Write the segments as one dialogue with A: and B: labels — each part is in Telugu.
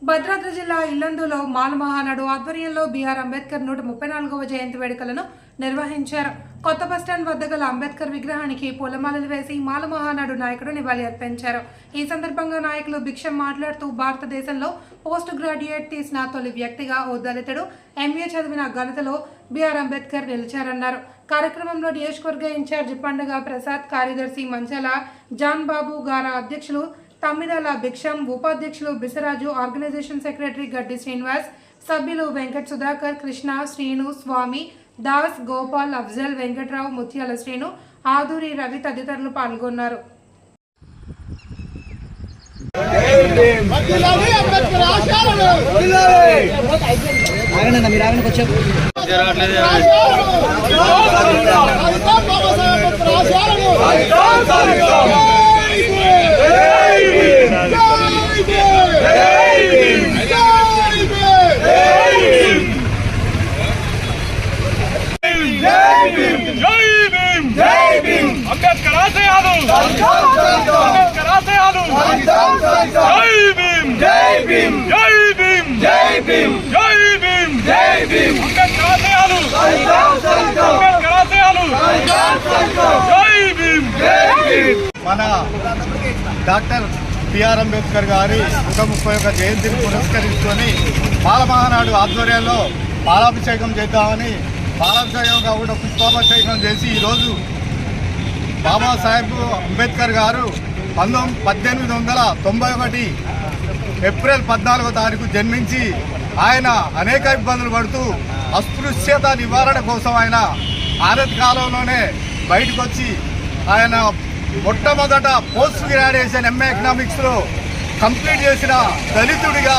A: భద్రాద్రి జిల్లా ఇల్లందులో మాల మహానాడు ఆధ్వర్యంలో బిఆర్ అంబేద్కర్ 134వ జయంతి వేడుకలను నిర్వహించారు. కొత్త బస్టాండ్ వద్ద గల అంబేద్కర్ విగ్రహానికి పూలమాలలు వేసి మాల మహానాడు నాయకుడు నివాళి అర్పించారు. ఈ సందర్భంగా నాయకులు భిక్షం మాట్లాడుతూ భారతదేశంలో పోస్ట్ గ్రాడ్యుయేట్ తీసిన తొలి వ్యక్తిగా ఓ దళితుడు ఎంఏ చదివిన ఘనతలో బిఆర్ అంబేద్కర్ నిలిచారన్నారు. కార్యక్రమంలో నియోజకవర్గ ఇన్ఛార్జి పండుగ ప్రసాద్, కార్యదర్శి మంచాల జాన్ బాబు, గారా అధ్యక్షులు తమ్మిదాల భిక్షం, ఉపాధ్యక్షులు బిసరాజు, ఆర్గనైజేషన్ సెక్రటరీ గడ్డి శ్రీనివాస్, సభ్యులు వెంకట్ సుధాకర్, కృష్ణ, శ్రీను, స్వామి, దాస్, గోపాల్, అఫ్జల్, వెంకట్రావు, ముత్యాల శ్రీను, ఆదూరి రవి తదితరులు పాల్గొన్నారు.
B: అంబేద్కర్ ఆశయాలు అంబేద్కర్ ఆశయాలు జై భీమ్ జై భీమ్ జై భీమ్ జై భీమ్ జై భీమ్ జై భీమ్ అంబేద్కర్ ఆశయాలు అంబేద్కర్ ఆశయాలు జై భీమ్ జై భీమ్.
C: మన డాక్టర్ బిఆర్ అంబేద్కర్ గారి 131వ జయంతిని పురస్కరించుకొని మాల మహానాడు ఆధ్వర్యంలో పాలాభిషేకం చేద్దామని పాలాభిషేకం కాకుండా పుష్పాభిషేకం చేసి ఈరోజు బాబాసాహెబ్ అంబేద్కర్ గారు 1891 ఏప్రిల్ 14వ తారీఖు జన్మించి ఆయన అనేక ఇబ్బందులు పడుతూ అస్పృశ్యత నివారణ కోసం ఆయన ఆనతి కాలంలోనే బయటకు వచ్చి ఆయన మొట్టమొదట పోస్ట్ గ్రాడ్యుయేషన్ ఎంఏ ఎకనామిక్స్లో కంప్లీట్ చేసిన దళితుడిగా,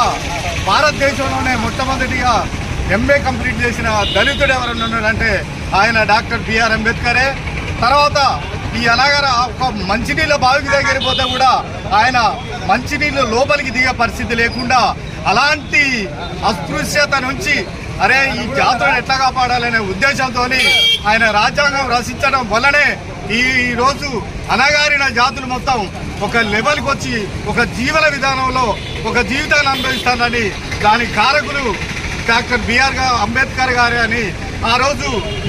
C: భారతదేశంలోనే మొట్టమొదటిగా ఎంఏ కంప్లీట్ చేసిన దళితుడు ఎవరైనా ఉన్నాడంటే ఆయన డాక్టర్ బిఆర్ అంబేద్కరే. తర్వాత ఈ అనగర ఒక మంచినీళ్ళ బావికి దగ్గరికి పోతే కూడా ఆయన మంచినీళ్ళు లోపలికి దిగే పరిస్థితి లేకుండా అలాంటి అస్పృశ్యత నుంచి ఈ జాతులను ఎట్లా కాపాడాలనే ఉద్దేశంతో ఆయన రాజ్యాంగం రచించడం వల్లనే ఈరోజు అణగారిన జాతులు మొత్తం ఒక లెవెల్కి వచ్చి ఒక జీవన విధానంలో ఒక జీవితాన్ని అనుభవిస్తానని దానికి కారకులు డాక్టర్ బిఆర్ అంబేద్కర్ గారే అని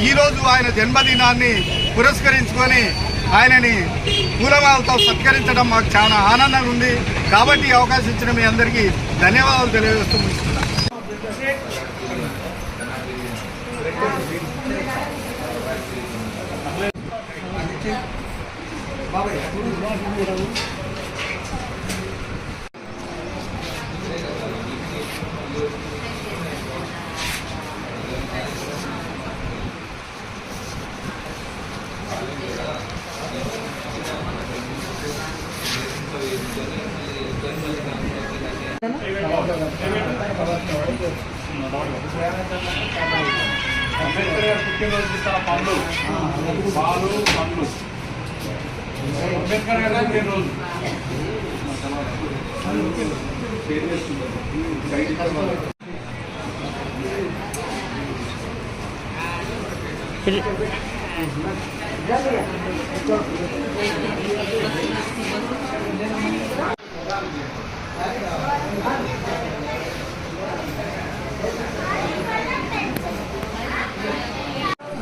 C: ఈరోజు ఆయన జన్మదినాన్ని పురస్కరించుకొని ఆయనని పూలమాలతో సత్కరించడం మాకు చాలా ఆనందంగా ఉంది. కాబట్టి ఈ అవకాశం ఇచ్చిన మీ అందరికీ ధన్యవాదాలు తెలియజేస్తూ ముగిస్తున్నాను.
B: అంబేద్కర్ గారు పుట్టినరోజు ఇస్తున్న పండ్లు, పాలు, పండ్లు. అంబేద్కర్ గారు పుట్టినరోజు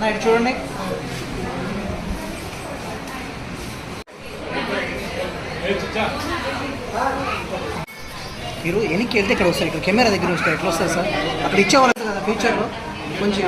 D: నైట్ చూడండి. మీరు వెనక్కి వెళ్తే ఇక్కడ వస్తారు, ఇక్కడ కెమెరా దగ్గర వస్తారు. ఎట్లా వస్తారు సార్? అక్కడ ఇచ్చేవాళ్ళు కదా ఫ్యూచర్లో కొంచెం